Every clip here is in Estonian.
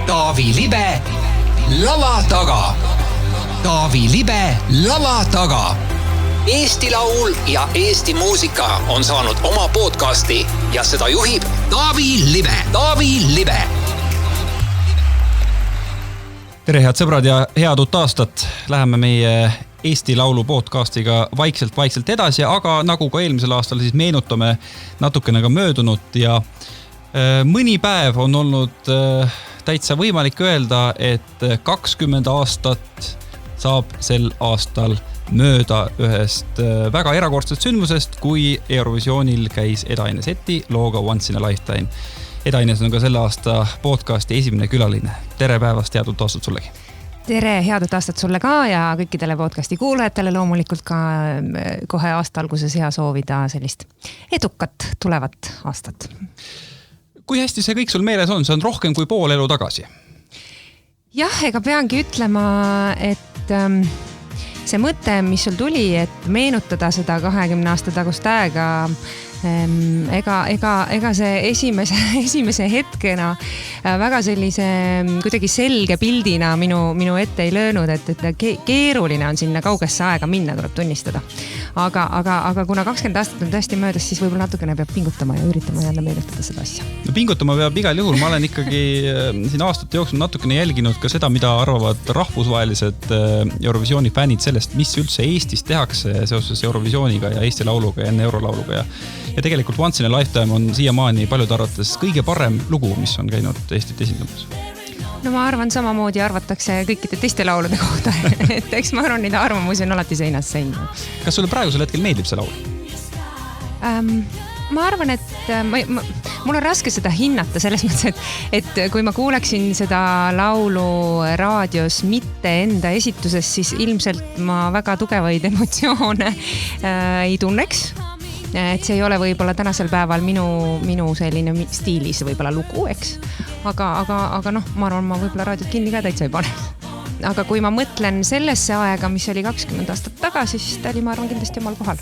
Taavi Libe lava taga. Taavi Libe lava taga. Eesti Laul ja Eesti muusika on saanud oma podcasti ja seda juhib Taavi Libe. Taavi Libe. Tere head sõbrad ja head uut aastat. Läheme meie Eesti Laulu podcastiga vaikselt edasi, aga nagu ka eelmisel aastal siis meenutame natukene ka möödunut ja mõni päev on olnud täitsa võimalik öelda, et 20 aastat saab sel aastal mööda ühest väga erakordset sündmusest, kui Eurovisioonil käis Eda Ineseti looga Once in a Lifetime. Eda Ines on ka selle aasta podcasti esimene külaline. Tere päevast, head uut aastat sullegi. Tere, head uut aastat sulle ka ja kõikidele podcasti kuulajatele loomulikult ka kohe aasta alguses hea soovida sellist edukat tulevat aastat. Kui hästi see kõik sul meeles on? See on rohkem kui pool elu tagasi. Jah, ega peangi ütlema, et see mõte, mis sul tuli, et meenutada seda 20 aasta tagust aega, ega see esimese hetkena väga sellise kuidagi selge pildina minu ette ei löönud, et keeruline on sinna kaugesse aega minna, tuleb tunnistada. Aga kuna 20 aastat on tõesti möödas, siis võib-olla natukene peab pingutama ja üritama jälle meenutada seda asja. No, pingutama peab igal juhul. Ma olen ikkagi siin aastate jooksul natukene jälginud ka seda, mida arvavad rahvusvahelised Eurovisiooni fännid sellest, mis üldse Eestis tehakse seoses Eurovisiooniga ja Eesti Lauluga ja enne Eurolauluga ja tegelikult Once in a Lifetime on siiamaani paljude arvates kõige parem lugu, mis on käinud Eestit esindamas. No ma arvan, samamoodi arvatakse kõikide teiste laulude kohta, et eks ma arvan, neid arvamusi on alati seinas sein. Kas sulle praegusel hetkel meeldib see laul? Ma arvan, et mul on raske seda hinnata selles mõttes, et kui ma kuuleksin seda laulu raadios mitte enda esituses, siis ilmselt ma väga tugevaid emotsioone ei tunneks. Et see ei ole võib-olla tänasel päeval minu selline stiilis võib-olla lugu, eks. Aga noh, ma arvan, ma võib-olla raadiot kinni ka täitsa ei pane. Aga kui ma mõtlen sellesse aega, mis oli 20 aastat tagasi, siis ta oli, ma arvan, kindlasti omal kohal.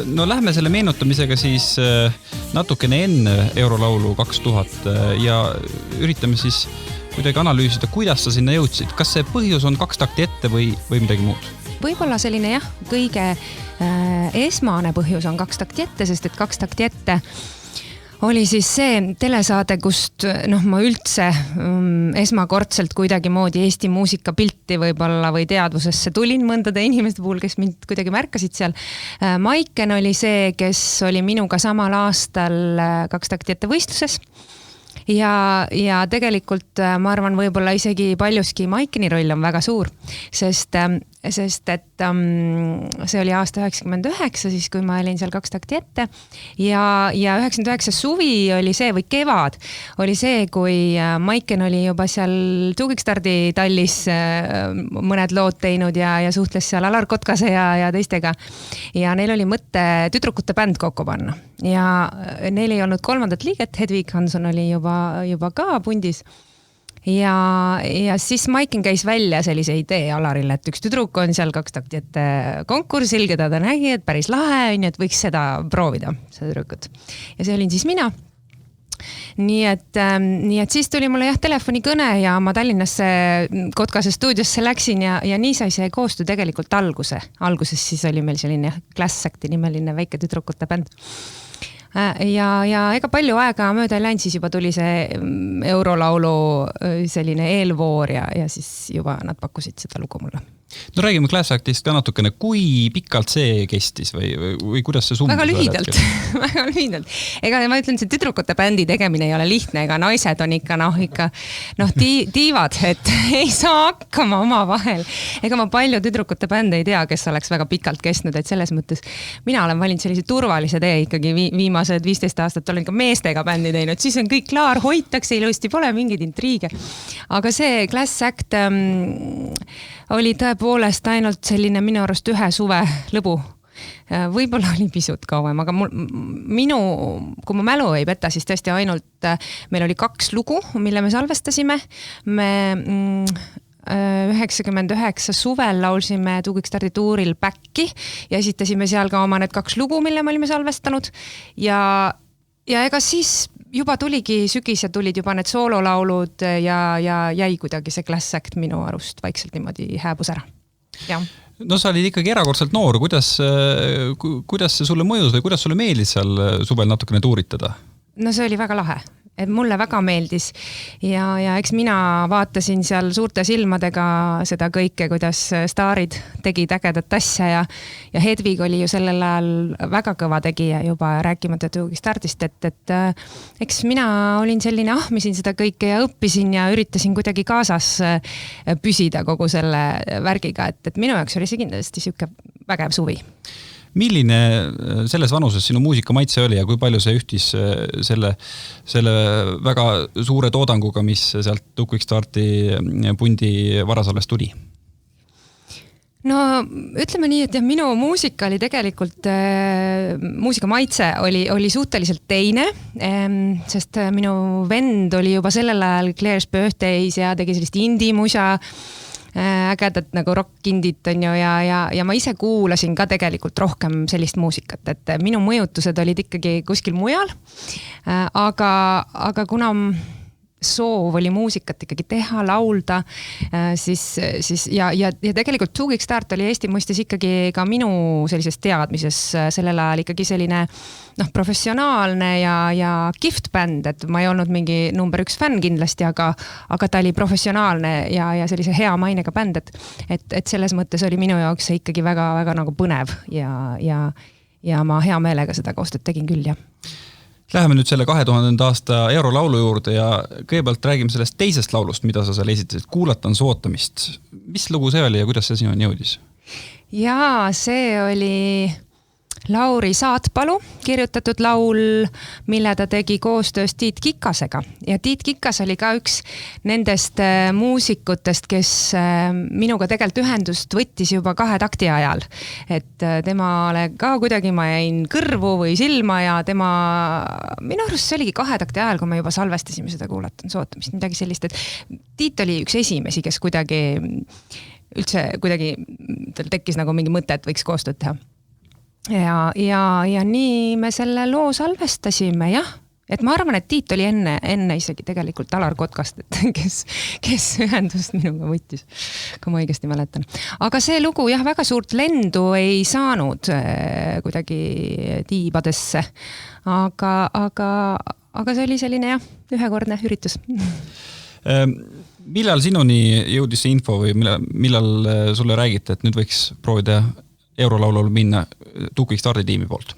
No lähme selle meenutamisega siis natukene enne Eurolaulu 2000 ja üritame siis kuidagi analüüsida, kuidas sa sinna jõudsid. Kas see põhjus on 2 takti ette või midagi muud? Võib-olla selline kõige esmane põhjus on 2 takti ette, sest et 2 takti ette oli siis see telesaade, kust ma üldse esmakordselt kuidagi moodi Eesti muusikapilti võib-olla või teadvusesse tulin mõndade inimeste puhul, kes mind kuidagi märkasid seal. Maiken oli see, kes oli minuga samal aastal 2 takti ette võistluses. Ja tegelikult ma arvan võib-olla isegi paljuski Maikeni roll on väga suur, sest et see oli aasta 99, siis kui ma olin seal 2 takti ette ja 99 suvi oli see või kevad oli see, kui Maiken oli juba seal Tuugikstardi tallis mõned lood teinud ja suhtles seal Alar Kotkase ja teistega ja neil oli mõte tüdrukute bänd kokku panna ja neil ei olnud 3. liiget, Hedvig Hanson oli juba ka pundis. Ja siis Maiken käis välja sellise idee Alarile, et üks tüdruk on seal 2 takti ette konkursil, keda ta nägi, et päris lahe on, et võiks seda proovida, seda tüdrukut. Ja see olin siis mina. Nii et siis tuli mulle telefonikõne ja ma Tallinnasse Kotkase stuudiosse läksin ja nii sai see koostöö tegelikult alguse. Alguses siis oli meil selline Class Acti nimeline väike tüdrukute bänd. Ja ega palju aega mööda ei läinud, siis juba tuli see Eurolaulu selline eelvoor ja siis juba nad pakkusid seda lugu mulle. No räägime Class Actist ka natukene, kui pikalt see kestis või kuidas see sumbus? Väga lühidalt. Ega ma ütlen, see tüdrukute bändi tegemine ei ole lihtne, ega naised on ikka tiivad, et ei saa hakkama oma vahel. Ega ma palju tüdrukute bände ei tea, kes oleks väga pikalt kestnud, et selles mõttes mina olen valinud sellise turvalise tee ikkagi viimased 15 aastat olen ka meestega bändi teinud, siis on kõik klaar, hoitakse ilusti, pole mingeid intriige. Aga see Class Act oli tõepoolest ainult selline minu arust ühe suve lõbu. Võib-olla oli pisut kauem, aga kui ma mälu ei peta, siis tõesti ainult meil oli 2 lugu, mille me salvestasime. Me 99 suvel laulsime Tuugikstardi tuuril Backi ja esitasime seal ka oma need 2 lugu, mille me olime salvestanud ja ega siis juba tuligi sügis ja tulid juba need soololaulud ja jäi kuidagi see Class Act minu arust vaikselt niimoodi hääbus ära. Ja. No sa olid ikkagi erakordselt noor, kuidas see sulle mõjus või kuidas sulle meeldis seal suvel natukene tuuritada? No see oli väga lahe. Et mulle väga meeldis ja eks mina vaatasin seal suurte silmadega seda kõike, kuidas staarid tegid ägedat asja ja Hedvig oli ju sellel ajal väga kõva tegija juba rääkimata Tuugistardist, et eks mina olin selline ahmisin seda kõike ja õppisin ja üritasin kuidagi kaasas püsida kogu selle värgiga, et minu jaoks oli see kindlasti siuke vägev suvi. Milline selles vanuses sinu muusikamaitse oli ja kui palju see ühtis selle väga suure toodanguga, mis sealt Tuugvistardi pundi varasalvest tuli? No ütleme nii, et minu muusika oli tegelikult, muusikamaitse oli suhteliselt teine, sest minu vend oli juba sellel ajal Claire's Birthdays ja tegi sellist indie-musa, ägedat nagu rock-indit on ju ja ma ise kuulasin ka tegelikult rohkem sellist muusikat, et minu mõjutused olid ikkagi kuskil mujal, aga kuna soov oli muusikat ikkagi teha, laulda, siis ja tegelikult Tuugistart oli Eesti mõistes ikkagi ka minu sellises teadmises sellel ajal ikkagi selline professionaalne ja kihvt bänd, et ma ei olnud mingi number 1 fänn kindlasti, aga ta oli professionaalne ja sellise hea mainega bänd, et selles mõttes oli minu jaoks see ikkagi väga, väga nagu põnev ja ma hea meelega seda koostööd tegin küll, jah. Läheme nüüd selle 2000. aasta Eurolaulu juurde ja kõigepealt räägime sellest teisest laulust, mida sa seal esitasid, Kuulatan sootamist. Mis lugu see oli ja kuidas see sinuni jõudis? Jaa, see oli Lauri Saatpalu kirjutatud laul, mille ta tegi koostöös Tiit Kikasega. Ja Tiit Kikas oli ka üks nendest muusikutest, kes minuga tegelikult ühendust võttis juba 2 takti ajal. Et temale ka kuidagi ma jäin kõrvu või silma ja minu arust see oligi 2 takti ajal, kui me juba salvestasime seda Kuulatan sootamist, midagi sellist. Et Tiit oli üks esimesi, kes kuidagi tal tekkis nagu mingi mõte, et võiks koostööd teha. Ja nii me selle loo salvestasime, jah. Et ma arvan, et Tiit oli enne isegi tegelikult Alar Kotkast, et kes ühendust minuga võttis, kui ma õigesti mäletan. Aga see lugu jah, väga suurt lendu ei saanud kuidagi tiibadesse, aga see oli selline jah, ühekordne üritus. Millal sinuni jõudis see info või millal sulle räägite, et nüüd võiks proovida Eurolaulul minna Tuugvistardi tiimi poolt?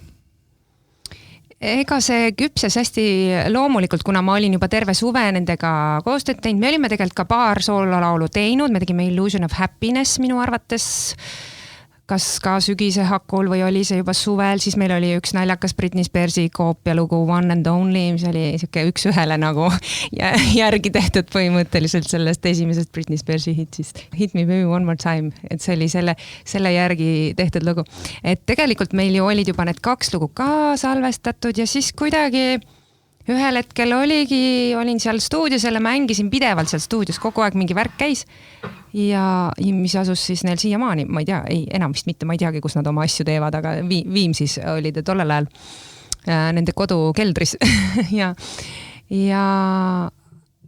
Ega see küpses hästi loomulikult, kuna ma olin juba terve suve nendega koostööd teinud. Me olime tegelikult ka paar soololaulu teinud, me tegime Illusion of Happiness minu arvates, kas ka sügise hakul või oli see juba suvel, siis meil oli üks naljakas Britney Spearsi koopia lugu One and Only, mis oli siuke üks ühele nagu järgi tehtud põhimõtteliselt sellest esimesest Britney Spearsi hitsist. Hit me baby one more time, et see oli selle järgi tehtud lugu. Et tegelikult meil ju olid juba need 2 lugu ka salvestatud ja siis kuidagi ühel hetkel olin seal stuudios, jälle mängisin pidevalt seal stuudios, kogu aeg mingi värk käis ja mis asus siis neil siiamaani, ma ei tea, enam vist mitte, ma ei teagi, kus nad oma asju teevad, aga Viimsis oli ta tollel ajal nende kodukeldris ja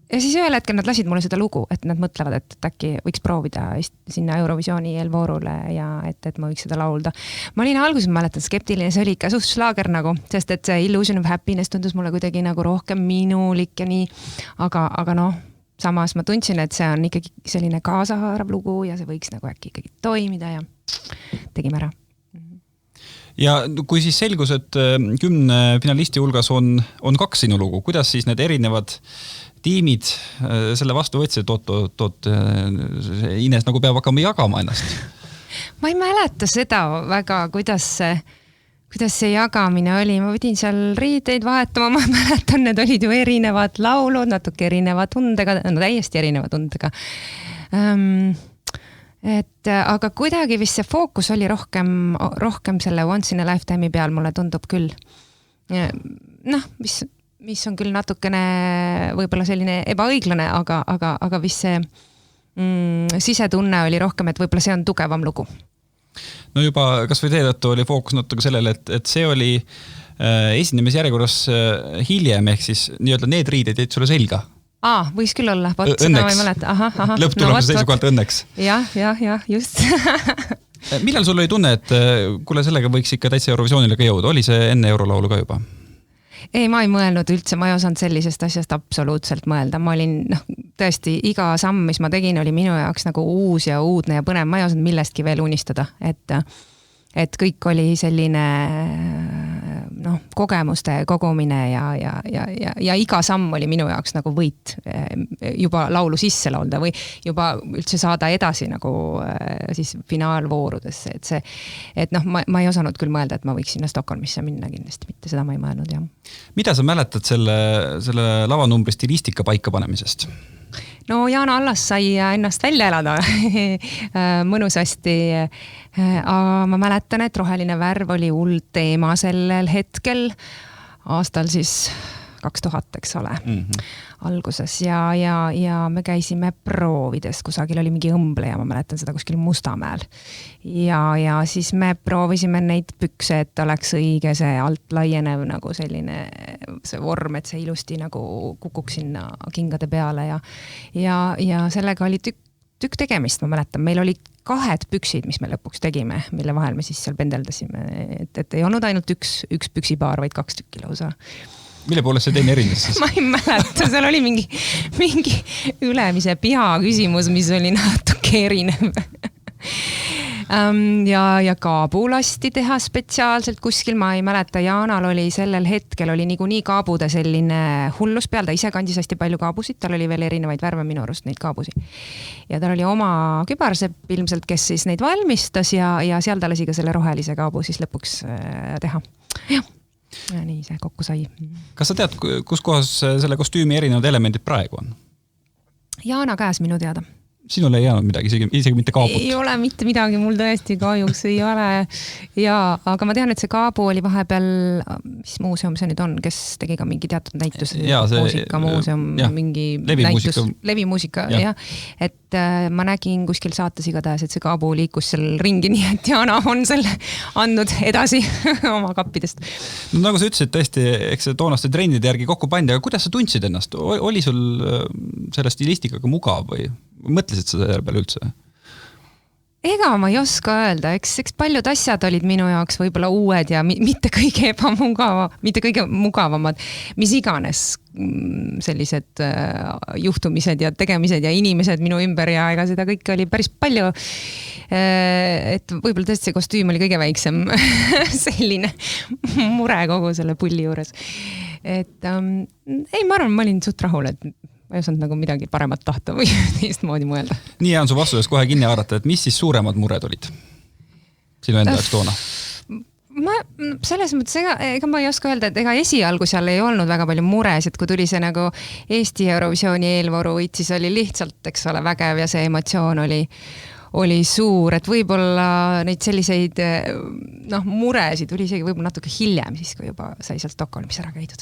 siis ühel hetkel nad lasid mulle seda lugu, et nad mõtlevad, et äkki võiks proovida sinna Eurovisiooni eelvoorule ja et ma võiks seda laulda. Ma olin alguses, mäletan, skeptiline, see oli ikka suht slaager nagu, sest et see Illusion of Happiness tundus mulle kuidagi nagu rohkem minulik ja nii, aga noh, samas ma tundsin, et see on ikkagi selline kaasahaarav lugu ja see võiks nagu äkki ikkagi toimida ja tegime ära. Ja kui siis selgus, et 10 finalisti hulgas on 2 sinu lugu, kuidas siis need erinevad tiimid selle vastu võtsid, Ines nagu peab hakkama jagama ennast? Ma ei mäleta seda väga, kuidas see jagamine oli. Ma võidin seal riideid vahetama, ma mäletan, need olid ju erinevad laulud, natuke erineva tundega, täiesti erineva tundega. Aga kuidagi vist see fookus oli rohkem selle Once in a Lifetime'i peal, mulle tundub küll. Noh, mis on küll natukene võib-olla selline ebaõiglane, aga vist see sisetunne oli rohkem, et võib-olla see on tugevam lugu. No juba kas või seetõttu oli fookus natuke sellele, et see oli esinemisjärjekorras hiljem, ehk siis nii-öelda need riided jäid sulle selga. Võis küll olla. Õnneks. Lõpptulemuse seisukohalt õnneks. Jah, just. Millal sul oli tunne, et kuule sellega võiks ikka täitsa Eurovisioonile ka jõuda? Oli see enne Eurolaulu ka juba? Ei, ma ei mõelnud üldse, ma ei osanud sellisest asjast absoluutselt mõelda. Ma olin tõesti iga samm, mis ma tegin, oli minu jaoks nagu uus ja uudne ja põnev. Ma ei osanud millestki veel unistada, et kõik oli selline kogemuste kogumine ja iga samm oli minu jaoks nagu võit juba laulu sisse laulda või juba üldse saada edasi nagu siis finaalvoorudesse. Ma ei osanud küll mõelda, et ma võiks sinna Stockholmisse minna kindlasti mitte, seda ma ei mõelnud, jah. Mida sa mäletad selle lavanumbri stilistika paikapanemisest? No Jaana Allas sai ennast välja elada mõnusasti. Ma mäletan, et roheline värv oli hull teema sellel hetkel aastal siis 2000, eks ole, alguses ja me käisime proovides, kusagil oli mingi õmbleja, ma mäletan seda kuskil Mustamäel ja siis me proovisime neid pükse, et oleks õige see alt laienev nagu selline see vorm, et see ilusti nagu kukuks sinna kingade peale ja sellega oli tükk tegemist, ma mäletan, meil oli 2 püksid, mis me lõpuks tegime, mille vahel me siis seal pendeldasime, et ei olnud ainult üks püksipaar, vaid 2 tükki lausa. Mille poolest see teine erines siis? Ma ei mäleta, seal oli mingi ülemise piha küsimus, mis oli natuke erinev. Ja kaabu lasti teha spetsiaalselt kuskil, ma ei mäleta, Jaanal oli sellel hetkel oli nii kaabude selline hullus peal, ta ise kandis hästi palju kaabusid, tal oli veel erinevaid värve minu arust neid kaabusid. Ja tal oli oma kübarsepp ilmselt, kes siis neid valmistas ja seal ta lasi ka selle rohelise kaabu siis lõpuks teha. Ja nii see kokku sai. Kas sa tead, kus kohas selle kostüümi erinevad elemendid praegu on? Jaana käes minu teada. Sinule ei jäänud midagi, isegi mitte kaabut? Ei ole mitte midagi, mul tõesti kahjuks ei ole. Aga ma tean, et see kaabu oli vahepeal, mis muuseum see nüüd on, kes tegi ka mingi teatud näitus, muusikamuuseum, mingi levimuusika, jah. Et ma nägin kuskil saates igatahes, et see kaabu liikus seal ringi, nii et Jaana on selle andnud edasi oma kappidest. No nagu sa ütlesid, tõesti, eks see toonaste trendide järgi kokku pandi, aga kuidas sa tundsid ennast? Oli sul selle stilistikaga mugav või mõtlesid seda järel peale üldse? Ega ma ei oska öelda, eks paljud asjad olid minu jaoks võib-olla uued ja mitte kõige mugavamad, mis iganes sellised juhtumised ja tegemised ja inimesed minu ümber ja ega seda kõike oli päris palju. Et võib-olla tõesti see kostüüm oli kõige väiksem selline mure kogu selle pulli juures. Et ei, ma arvan, ma olin suht rahul, et ma ei osanud nagu midagi paremat tahta või teistmoodi mõelda. Nii on su vastuses kohe kinni haarata, et mis siis suuremad mured olid sinu enda jaoks toona? Selles mõttes, ega ma ei oska öelda, et ega esialgu seal ei olnud väga palju mures, et kui tuli see nagu Eesti Eurovisiooni eelvoru võit, siis oli lihtsalt, eks ole, vägev ja see emotsioon oli suur, et võib-olla neid selliseid muresid tuli isegi võib-olla natuke hiljem, siis kui juba sai seal Stockholmis ära käidud.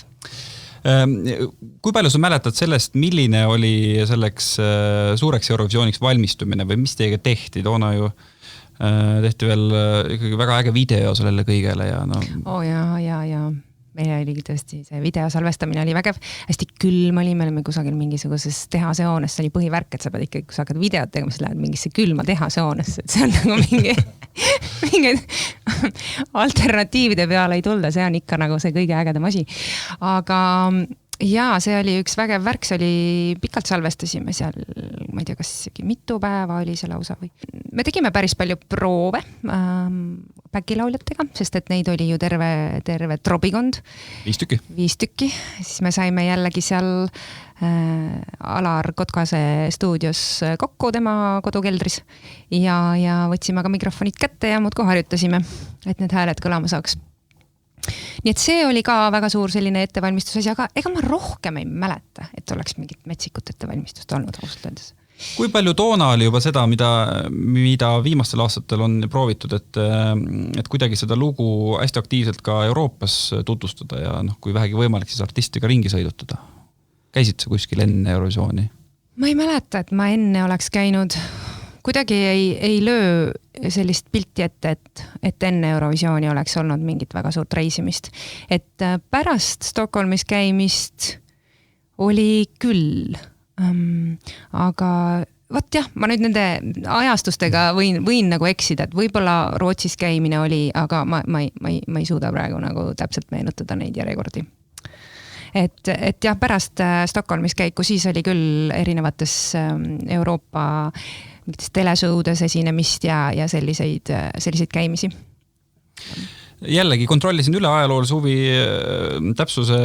Kui palju sa mäletad sellest, milline oli selleks suureks Eurovisiooniks valmistumine või mis teiega tehti? Toona ju tehti veel ikkagi väga äge video sellele kõigele ja ja meil oli tõesti see video salvestamine oli vägev, hästi külm oli, me olime kusagil mingisuguses tehasehoones, see oli põhivärk, et sa pead ikkagi, kui sa hakkad videot tegema, siis lähed mingisse külma tehasehoones, et see on nagu mingi alternatiivide peale ei tulda, see on ikka nagu see kõige ägedam asi. Aga jaa, see oli üks vägev värk, see oli pikalt salvestasime seal, ma ei tea, kas mitu päeva oli see lausa või. Me tegime päris palju proove päkilauljatega, sest et neid oli ju terve trobikond. 5 tükki. 5 tükki, siis me saime jällegi seal Alar Kotkase stuudios kokku tema kodukeldris ja võtsime ka mikrofonid kätte ja muudkui harjutasime, et need hääled kõlama saaks. Nii et see oli ka väga suur selline ettevalmistusasi, aga ega ma rohkem ei mäleta, et oleks mingit metsikut ettevalmistust olnud ausalt öeldes. Kui palju toona oli juba seda, mida viimastel aastatel on proovitud, et kuidagi seda lugu hästi aktiivselt ka Euroopas tutvustada ja kui vähegi võimalik, siis artistiga ringi sõidutada? Käisid sa kuskil enne Eurovisiooni? Ma ei mäleta, et ma enne oleks käinud kuidagi ei löö sellist pilti ette, et enne Eurovisiooni oleks olnud mingit väga suurt reisimist. Et pärast Stockholmis käimist oli küll, aga vot jah, ma nüüd nende ajastustega võin nagu eksida, et võib-olla Rootsis käimine oli, aga ma ei suuda praegu nagu täpselt meenutada neid järjekordi. Et jah, pärast Stockholmis käiku siis oli küll erinevates Euroopa mingites telesõudes esinemist ja selliseid käimisi. Jällegi kontrollisin üle ajaloolise huvi täpsuse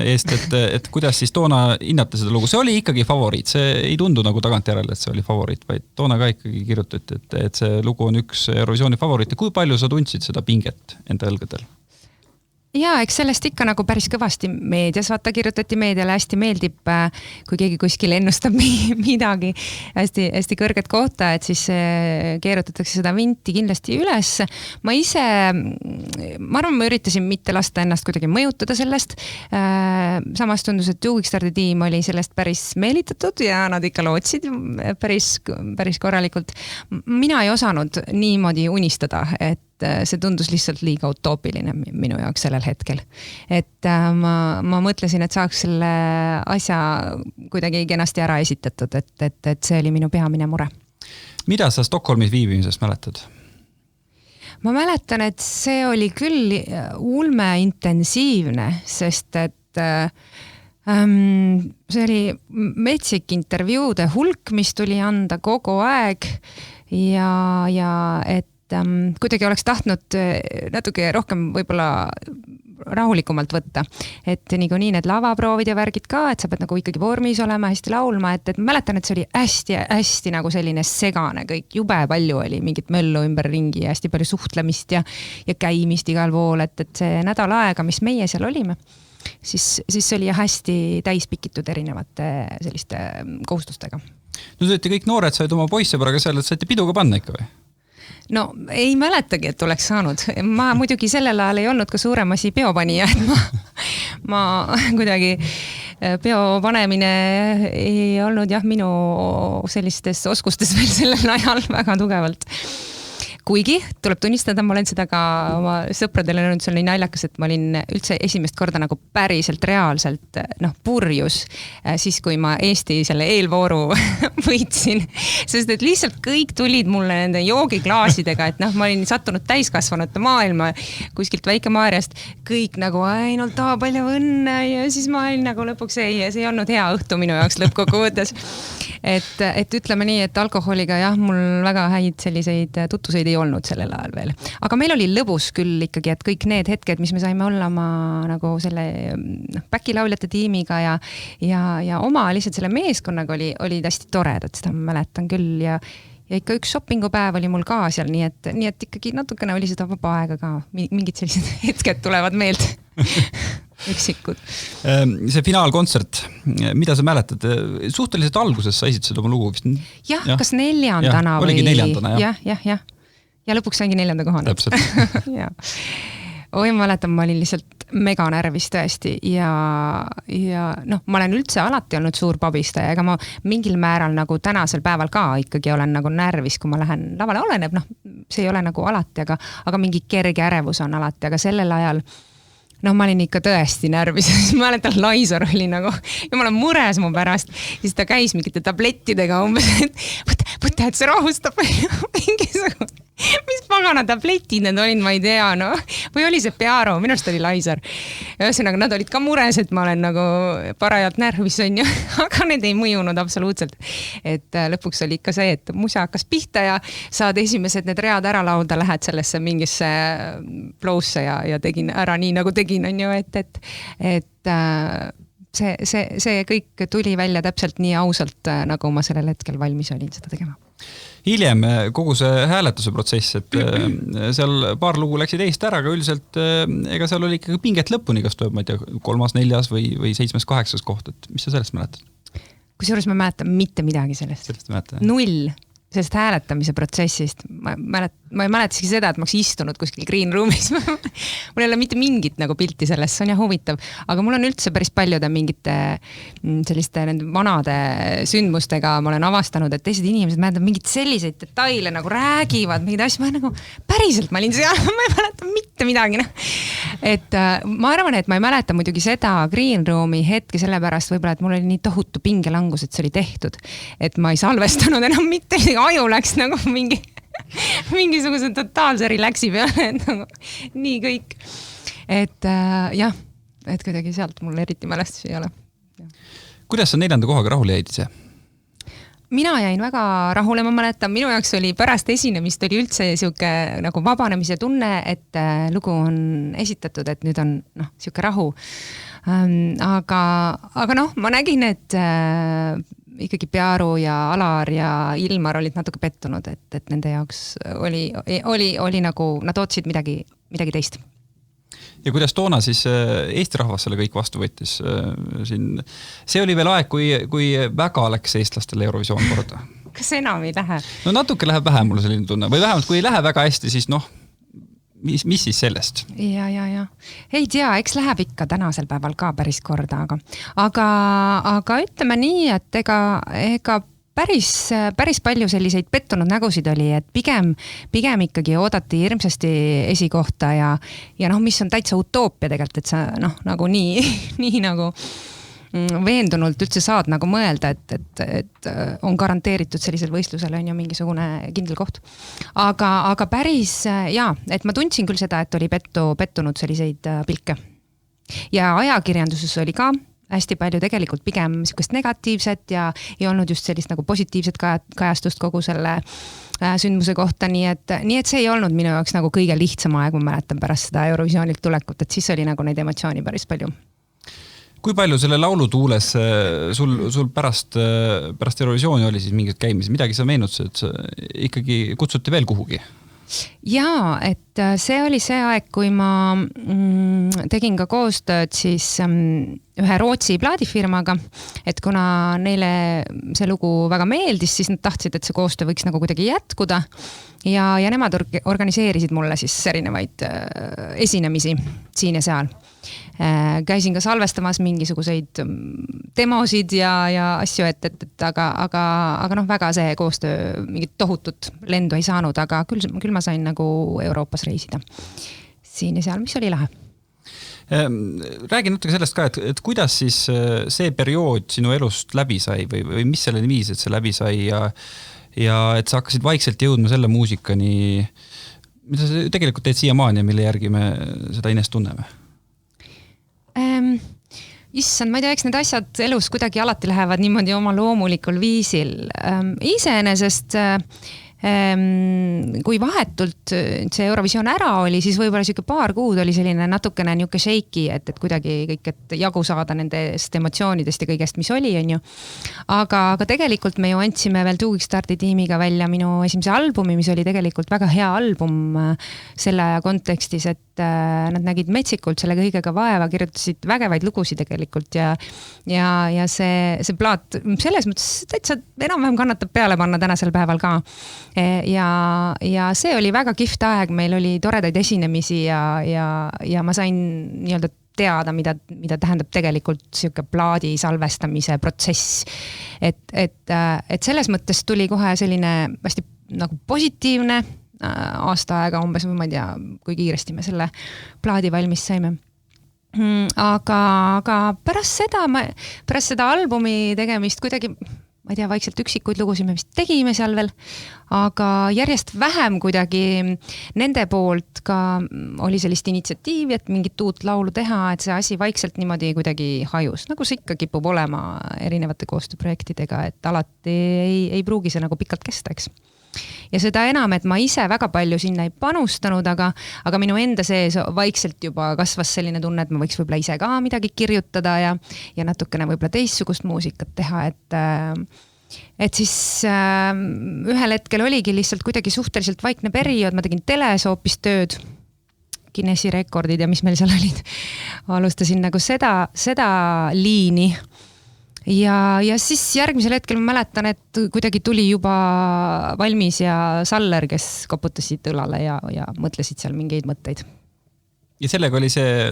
eest, et kuidas siis toona hinnata seda lugu. See oli ikkagi favoriit, see ei tundu nagu tagantjärele, et see oli favoriit, vaid toona ka ikkagi kirjutati, et see lugu on üks Eurovisiooni favoriit. Kui palju sa tundsid seda pinget enda õlgadel? Ja, eks sellest ikka nagu päris kõvasti meedias, vaata kirjutati meediale, hästi meeldib, kui keegi kuskil ennustab midagi hästi kõrget kohta, et siis keerutatakse seda vinti kindlasti üles. Ma arvan, ma üritasin mitte lasta ennast kuidagi mõjutada sellest. Samas tundus, et Juugikstardi tiim oli sellest päris meelitatud ja nad ikka lootsid päris korralikult. Mina ei osanud niimoodi unistada, et see tundus lihtsalt liiga utoopiline minu jaoks sellel hetkel. Et ma mõtlesin, et saaks selle asja kuidagi kenasti ära esitatud, et see oli minu peamine mure. Mida sa Stockholmis viibimisest mäletad? Ma mäletan, et see oli küll ulmeintensiivne, sest et see oli metsik intervjuude hulk, mis tuli anda kogu aeg ja et kuidagi oleks tahtnud natuke rohkem võib-olla rahulikumalt võtta. Et niikuinii need lavaproovid ja värgid ka, et sa pead nagu ikkagi vormis olema, hästi laulma, et mäletan, et see oli hästi nagu selline segane kõik. Jube palju oli mingit möllu ümber ringi ja hästi palju suhtlemist ja käimist igal pool, et see nädal aega, mis meie seal olime, siis see oli hästi täispikitud erinevate selliste kohustustega. No te olete kõik noored, said oma poissõbraga seal, et saite piduga panna ikka või? No ei mäletagi, et oleks saanud. Ma muidugi sellel ajal ei olnud ka suurem asi peopanija, et ma kuidagi peo panemine ei olnud jah minu sellistes oskustes veel sellel ajal väga tugevalt. Kuigi tuleb tunnistada, ma olen seda ka oma sõpradele öelnud, see oli naljakas, et ma olin üldse esimest korda nagu päriselt reaalselt purjus, siis kui ma Eesti selle eelvooru võitsin, sest et lihtsalt kõik tulid mulle nende joogiklaasidega, et ma olin sattunud täiskasvanute maailma kuskilt Väike-Maarjast, kõik nagu ainult palju õnne ja siis ma olin nagu lõpuks see ei olnud hea õhtu minu jaoks lõppkokkuvõttes. Et ütleme nii, et alkoholiga jah, mul väga häid selliseid tutuseid ei olnud sellel ajal veel. Aga meil oli lõbus küll ikkagi, et kõik need hetked, mis me saime olla nagu selle päkilauljate tiimiga ja oma lihtsalt selle meeskonnaga olid hästi toredad, seda ma mäletan küll ja ikka üks shoppingupäev oli mul ka seal, nii et ikkagi natukene oli seda vaba aega ka. Mingid sellised hetked tulevad meelde. Üksikud. See finaalkontsert, mida sa mäletad? Suhteliselt alguses sa esisid seda oma lugu vist? Jah, kas 4. Oligi 4. Jah. Ja lõpuks saingi 4. kohana. Täpselt. Oi, ma mäletan, ma olin lihtsalt mega närvis tõesti ja ma olen üldse alati olnud suur pabistaja, ega ma mingil määral nagu tänasel päeval ka ikkagi olen nagu närvis, kui ma lähen lavale, oleneb, see ei ole nagu alati, aga mingi kerge ärevus on alati, aga sellel ajal ma olin ikka tõesti närvis, ma mäletan, Laisar oli nagu, ja ma olen mures mu pärast, siis ta käis mingite tablettidega umbes, et võta, et see rahustab mingisugune, mis pagana tabletid need olid, ma ei tea, või oli see Pearo, minust oli Laisar. Ühesõnaga, nad olid ka mures, et ma olen nagu parajalt närvis, aga need ei mõjunud absoluutselt. Et lõpuks oli ikka see, et musa hakkas pihta ja saad esimesed need read ära lauda, lähed sellesse mingisse flowsse ja tegin ära nii, nagu tegin, on ju, et see kõik tuli välja täpselt nii ausalt, nagu ma sellel hetkel valmis olin seda tegema. Hiljem kogu see hääletuse protsess, et seal paar lugu läksid eest ära, aga üldiselt ega seal oli ikkagi pinget lõpuni, kas tuleb, ma ei tea, 3., 4. või 7., 8. koht, et mis sa sellest mäletad? Kusjuures ma mäletan mitte midagi sellest. 0. sellest hääletamise protsessist. Ma ei mäleta isegi seda, et ma oleks istunud kuskil green room'is. Mul ei ole mitte mingit nagu pilti sellest, see on jah huvitav. Aga mul on üldse päris paljude mingite selliste nende vanade sündmustega ma olen avastanud, et teised inimesed mäletavad mingid selliseid detaile nagu räägivad, mingid asju, ma nagu päriselt ma olin seal, ma ei mäleta mitte midagi. Et ma arvan, et ma ei mäleta muidugi seda green room'i hetke sellepärast võib-olla, et mul oli nii tohutu pingelangus, et see oli tehtud. Et ma ei salvestanud enam mitte, aju läks nagu mingisuguse totaalse relaxi peale, et nagu nii kõik. Et jah, et kuidagi sealt mul eriti mälestusi ei ole. Kuidas sa 4. kohaga rahule jäid ise? Mina jäin väga rahule, ma mäletan, minu jaoks oli pärast esinemist oli üldse siuke nagu vabanemise tunne, et lugu on esitatud, et nüüd on siuke rahu. Aga ma nägin, et ikkagi Pearu ja Alar ja Ilmar olid natuke pettunud, et nende jaoks oli nagu, nad ootsid midagi teist. Ja kuidas toona siis Eesti rahvas selle kõik vastu võttis? See oli veel aeg, kui väga läks eestlastele Eurovisioon korda. Kas enam ei lähe? No natuke läheb vähem mulle selline tunne. Või vähemalt, kui ei lähe väga hästi, siis mis siis sellest? Ja. Ei tea, eks läheb ikka tänasel päeval ka päris korda, aga ütleme nii, et ega päris palju selliseid pettunud nägusid oli, et pigem ikkagi oodati hirmsasti esikohta ja mis on täitsa utoopia tegelikult, et sa nagu nii nagu veendunult üldse saad nagu mõelda, et on garanteeritud sellisel võistlusel on ju mingisugune kindel koht. Aga päris et ma tundsin küll seda, et oli pettunud selliseid pilke. Ja ajakirjanduses oli ka hästi palju tegelikult pigem sükest negatiivset ja ei olnud just sellist nagu positiivset kajastust kogu selle sündmuse kohta, nii et see ei olnud minu jaoks nagu kõige lihtsam aeg, ma mäletan pärast seda Eurovisioonilt tulekut, et siis oli nagu neid emotsiooni päris palju. Kui palju selle laulutuules sul pärast Eurovisiooni oli siis mingid käimised? Midagi sa meenutasid, et ikkagi kutsuti veel kuhugi? Jaa, et see oli see aeg, kui ma tegin ka koostööd siis ühe Rootsi plaadifirmaga, et kuna neile see lugu väga meeldis, siis nad tahtsid, et see koostöö võiks nagu kuidagi jätkuda ja nemad organiseerisid mulle siis erinevaid esinemisi siin ja seal. Käisin ka salvestamas mingisuguseid demosid ja asju, aga väga see koostöö mingit tohutut lendu ei saanud, aga küll ma sain nagu Euroopas reisida siin ja seal, mis oli lahe. Räägi natuke sellest ka, et kuidas siis see periood sinu elust läbi sai või mis selleni viis, et see läbi sai ja et sa hakkasid vaikselt jõudma selle muusikani, mida sa tegelikult teed siiamaani ja mille järgi me seda Inest tunneme? Issand, ma ei tea, eks need asjad elus kuidagi alati lähevad niimoodi oma loomulikul viisil. Iseenesest kui vahetult see Eurovisioon ära oli, siis võib-olla siuke paar kuud oli selline natukene niuke shaky, et kuidagi kõik, et jagu saada nendest emotsioonidest ja kõigest, mis oli, on ju. Aga tegelikult me ju andsime veel Two Kickstarti tiimiga välja minu esimese albumi, mis oli tegelikult väga hea album selle aja kontekstis, et nad nägid metsikult selle kõigega vaeva, kirjutasid vägevaid lugusid tegelikult ja see plaat selles mõttes täitsa enam-vähem kannatab peale panna tänasel päeval ka. Ja see oli väga kihvt aeg, meil oli toredaid esinemisi ja ma sain nii-öelda teada, mida tähendab tegelikult siuke plaadi salvestamise protsess. Et selles mõttes tuli kohe selline hästi nagu positiivne aasta aega umbes, ma ei tea, kui kiiresti me selle plaadi valmis saime. Aga pärast seda albumi tegemist kuidagi, ma ei tea, vaikselt üksikuid lugusid me vist tegime seal veel, aga järjest vähem kuidagi nende poolt ka oli sellist initsiatiivi, et mingit uut laulu teha, et see asi vaikselt niimoodi kuidagi hajus, nagu see ikka kipub olema erinevate koostööprojektidega, et alati ei pruugi see nagu pikalt kesta, eks. Ja seda enam, et ma ise väga palju sinna ei panustanud, aga minu enda sees vaikselt juba kasvas selline tunne, et ma võiks võib-olla ise ka midagi kirjutada ja natukene võib-olla teistsugust muusikat teha, et siis ühel hetkel oligi lihtsalt kuidagi suhteliselt vaikne periood, ma tegin teles hoopis tööd, Guinessi rekordid ja mis meil seal olid. Alustasin nagu seda liini. ja siis järgmisel hetkel ma mäletan, et kuidagi tuli juba valmis ja Saller, kes koputasid õlale ja mõtlesid seal mingeid mõtteid. Ja sellega oli see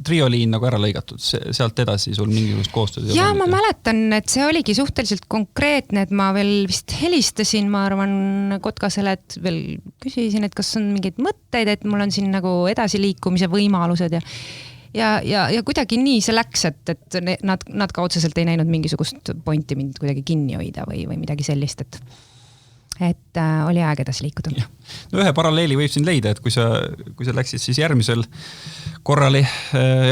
trioliin nagu ära lõigatud, sealt edasi sul mingisugust koostööd? Ja ma mäletan, et see oligi suhteliselt konkreetne, et ma veel vist helistasin, ma arvan Kotkasele, et veel küsisin, et kas on mingeid mõtteid, et mul on siin nagu edasiliikumise võimalused ja kuidagi nii see läks, et nad ka otseselt ei näinud mingisugust pointi mind kuidagi kinni hoida või midagi sellist, et oli aeg edasi liikuda. No ühe paralleeli võib siin leida, et kui sa läksid siis järgmisel korrali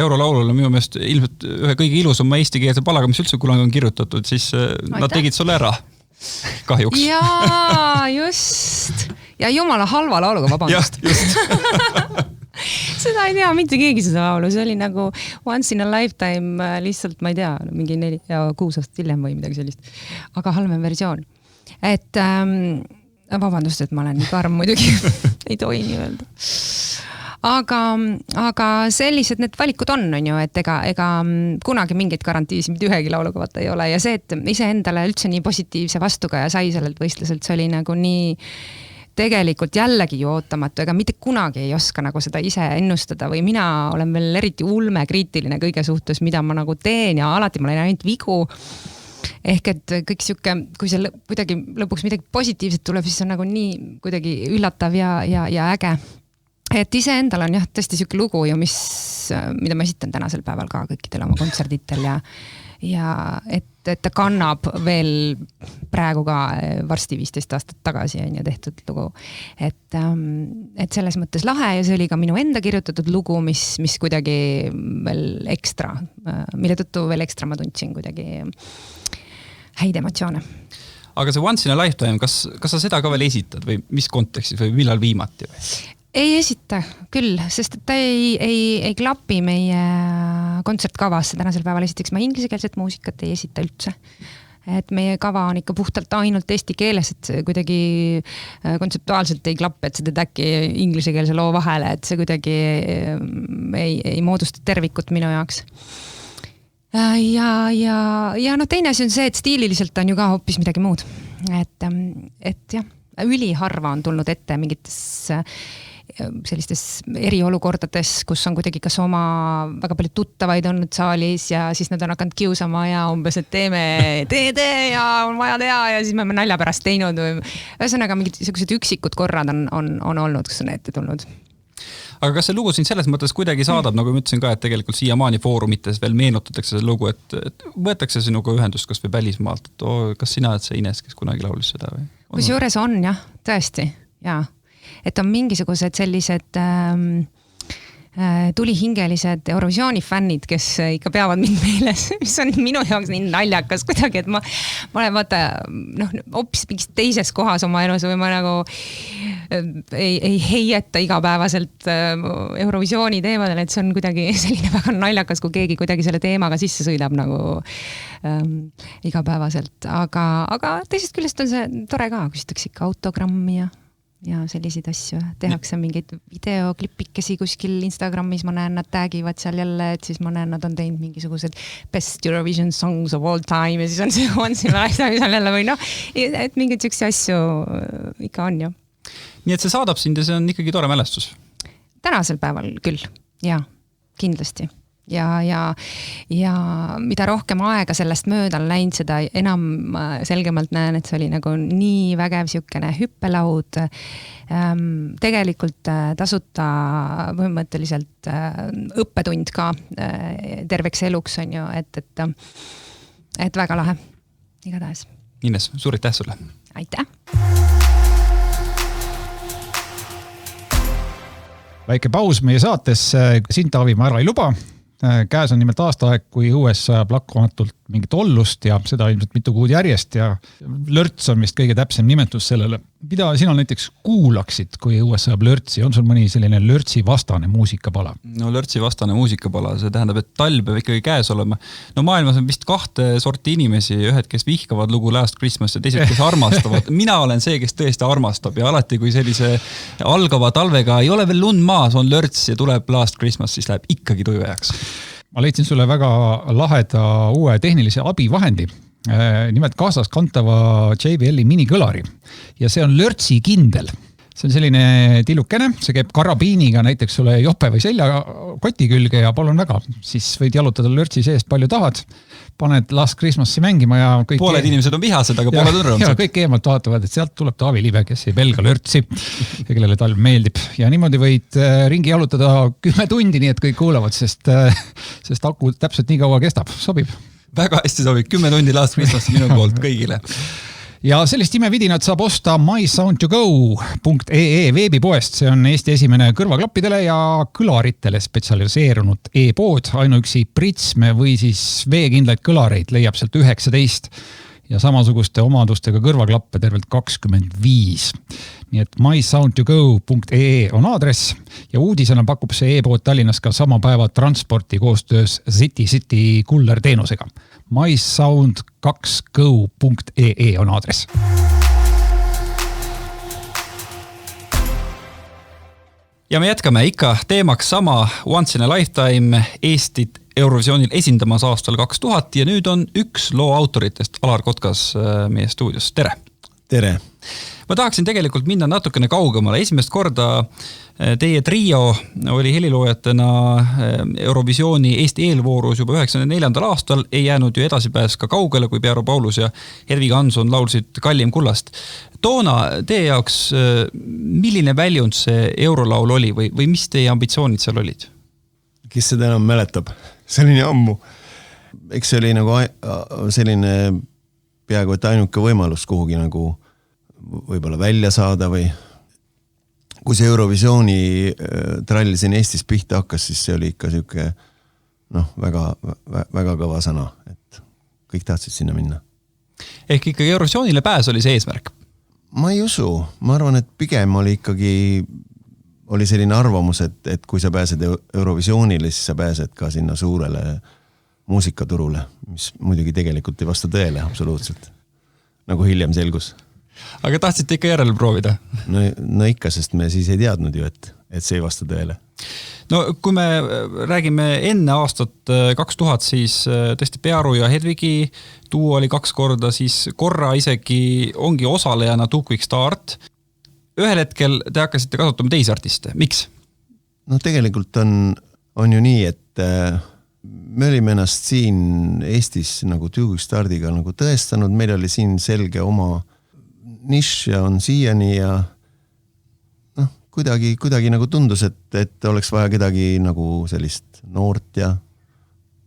Eurolaulule minu meelest ilmselt ühe kõige ilusama eestikeelse palaga, mis üldse kunagi on kirjutatud, siis nad tegid sulle ära. Kahjuks. Jaa, just. Ja jumala halva lauluga, vabandust. Seda ei tea mitte keegi seda laulu, see oli nagu once in a lifetime lihtsalt, ma ei tea, mingi 6 aastat hiljem või midagi sellist, aga halvem versioon. Et vabandust, et ma olen nii karm muidugi, ei tohi nii öelda. Aga sellised need valikud on ju, et ega kunagi mingeid garantiisi mitte ühegi lauluga vaata ei ole ja see, et iseendale üldse nii positiivse vastuga ja sai sellelt võistluselt, see oli nagu nii tegelikult jällegi ju ootamatu, ega mitte kunagi ei oska nagu seda ise ennustada või mina olen veel eriti ulmekriitiline kõige suhtes, mida ma nagu teen ja alati ma olen ainult vigu. Ehk et kõik siuke, kui see kuidagi lõpuks midagi positiivset tuleb, siis on nagu nii kuidagi üllatav ja äge. Et iseendal on jah tõesti siuke lugu ju, mida ma esitan tänasel päeval ka kõikidel oma kontserditel ja et ta kannab veel praegu ka varsti 15 aastat tagasi on ja tehtud lugu. Et selles mõttes lahe ja see oli ka minu enda kirjutatud lugu, mis kuidagi veel ekstra, mille tõttu veel ekstra ma tundsin kuidagi häid emotsioone. Aga see Once in a Lifetime, kas sa seda ka veel esitad või mis kontekstis või millal viimati? Ei esita küll, sest ta ei klapi meie kontsertkavasse tänasel päeval. Esiteks ma ingliskeelset muusikat ei esita üldse. Et meie kava on ikka puhtalt ainult eesti keeles, et see kuidagi kontseptuaalselt ei klapi, et see teed äkki ingliskeelse loo vahele, et see kuidagi ei moodusta tervikut minu jaoks. Ja no teine asi on see, et stiililiselt on ju ka hoopis midagi muud. Et jah, üliharva on tulnud ette mingites sellistes eriolukordades, kus on kuidagi kas oma väga palju tuttavaid olnud saalis ja siis nad on hakanud kiusama ja umbes, et tee ja on vaja teha ja siis me oleme nalja pärast teinud. Ühesõnaga mingid sellised üksikud korrad on olnud, kus on ette tulnud. Aga kas see lugu siin selles mõttes kuidagi saadab, nagu ma ütlesin ka, et tegelikult siiamaani foorumites veel meenutatakse see lugu, et võetakse sinuga ühendust kas või välismaalt, et kas sina oled see Ines, kes kunagi laulis seda või? Kus juures on jah, tõesti, jaa. Et on mingisugused sellised tulihingelised Eurovisiooni fännid, kes ikka peavad mind meeles, mis on minu jaoks nii naljakas kuidagi, et ma olen vaata, hoopis mingis teises kohas oma elus või ma nagu ei heieta igapäevaselt Eurovisiooni teemadel, et see on kuidagi selline väga naljakas, kui keegi kuidagi selle teemaga sisse sõidab nagu igapäevaselt, aga teisest küljest on see tore ka, küsitakse ikka autogrammi ja selliseid asju. Tehakse mingeid videoklipikesi kuskil Instagramis, ma näen, nad taggivad seal jälle, et siis ma näen, nad on teinud mingisugused best Eurovision songs of all time ja siis on see once in a lifetime seal jälle või et mingeid selliseid asju ikka on ju. Nii et see saadab sind ja see on ikkagi tore mälestus? Tänasel päeval küll, jaa, kindlasti. Ja mida rohkem aega sellest mööda on läinud, seda enam selgemalt näen, et see oli nagu nii vägev siukene hüppelaud. Tegelikult tasuta põhimõtteliselt õppetund ka terveks eluks on ju, et väga lahe igatahes. Ines, suur aitäh sulle! Aitäh! Väike paus meie saates, sind Taavi ma ära ei luba. Käes on nimelt aastaaeg, kui õues sajab lakkamatult mingit ollust ja seda ilmselt mitu kuud järjest ja lörts on vist kõige täpsem nimetus sellele. Mida sina näiteks kuulaksid, kui õues sajab lörtsi? On sul mõni selline lörtsi vastane muusikapala? No lörtsi vastane muusikapala, see tähendab, et talv peab ikkagi käes olema. No maailmas on vist 2 sorti inimesi, ühed, kes vihkavad lugu Last Christmas ja teised, kes armastavad. Mina olen see, kes tõesti armastab ja alati, kui sellise algava talvega ei ole veel lund maas, on lörts ja tuleb Last Christmas, siis läheb ikkagi tujujaks. ma leidsin sulle väga laheda uue tehnilise abivahendi. Nimelt kaasas kantava JBL-i minikõlari ja see on lörtsi kindel. See on selline tillukene, see käib karabiiniga näiteks sulle jope või selja koti külge ja palun väga, siis võid jalutada lörtsi seest palju tahad, paned Last Christmas'i mängima ja kõik... Pooled inimesed on vihased, aga pooled on rõõmsad. Ja kõik eemalt vaatavad, et sealt tuleb Taavi Libe, kes ei pelga lörtsi ja kellele talv meeldib. Ja niimoodi võid ringi jalutada 10 tundi, nii et kõik kuulavad, sest aku täpselt nii kaua kestab, sobib. Väga hästi sobib, 10 tundi Last Christmas'i minu poolt kõigile. Ja sellist imevidinat saab osta mysoundtogo.ee veebipoest. See on Eesti esimene kõrvaklappidele ja kõlaritele spetsialiseerunud e-pood. Ainuüksi pritsme või siis veekindlaid kõlareid leiab sealt 19 ja samasuguste omadustega kõrvaklappe tervelt 25. Nii et mysoundtogo.ee on aadress ja uudisena pakub see e-pood Tallinnas ka sama päeva transporti koostöös City Kuller teenusega. mysound2go.ee on aadress. Ja me jätkame ikka teemaks sama Once in a Lifetime Eestit Eurovisioonil esindamas aastal 2000 ja nüüd on üks loo autoritest Alar Kotkas meie stuudios. Tere! Tere! Ma tahaksin tegelikult minna natukene kaugemale. Esimest korda teie trio oli heliloojatena Eurovisiooni Eesti eelvoorus juba 1994. aastal. Ei jäänud ju edasipääs ka kaugele, kui Pearo Paulus ja Hedvig Hansson laulsid Kallim kullast. Toona teie jaoks, milline väljund see eurolaul oli või mis teie ambitsioonid seal olid? Kes seda enam mäletab? See oli nii ammu. Eks see oli nagu selline peaaegu et ainuke võimalus kuhugi nagu võib-olla välja saada või kui see Eurovisiooni trall siin Eestis pihta hakkas, siis see oli ikka siuke väga, väga kõva sõna, et kõik tahtsid sinna minna. Ehk ikkagi Eurovisioonile pääs oli see eesmärk? Ma ei usu. Ma arvan, et pigem oli selline arvamus, et kui sa pääsed Eurovisioonile, siis sa pääsed ka sinna suurele muusikaturule, mis muidugi tegelikult ei vasta tõele absoluutselt, nagu hiljem selgus. Aga tahtsite ikka järele proovida? No ikka, sest me siis ei teadnud ju, et see ei vasta tõele. No kui me räägime enne aastat 2000, siis tõesti Pearu ja Hedvigi duo oli 2 korda, siis korra isegi ongi osalejana Tukvik Start. Ühel hetkel te hakkasite kasutama teisi artiste. Miks? No tegelikult on ju nii, et me olime ennast siin Eestis nagu Tukvik Stardiga nagu tõestanud, meil oli siin selge oma nišš ja on siiani ja kuidagi nagu tundus, et oleks vaja kedagi nagu sellist noort ja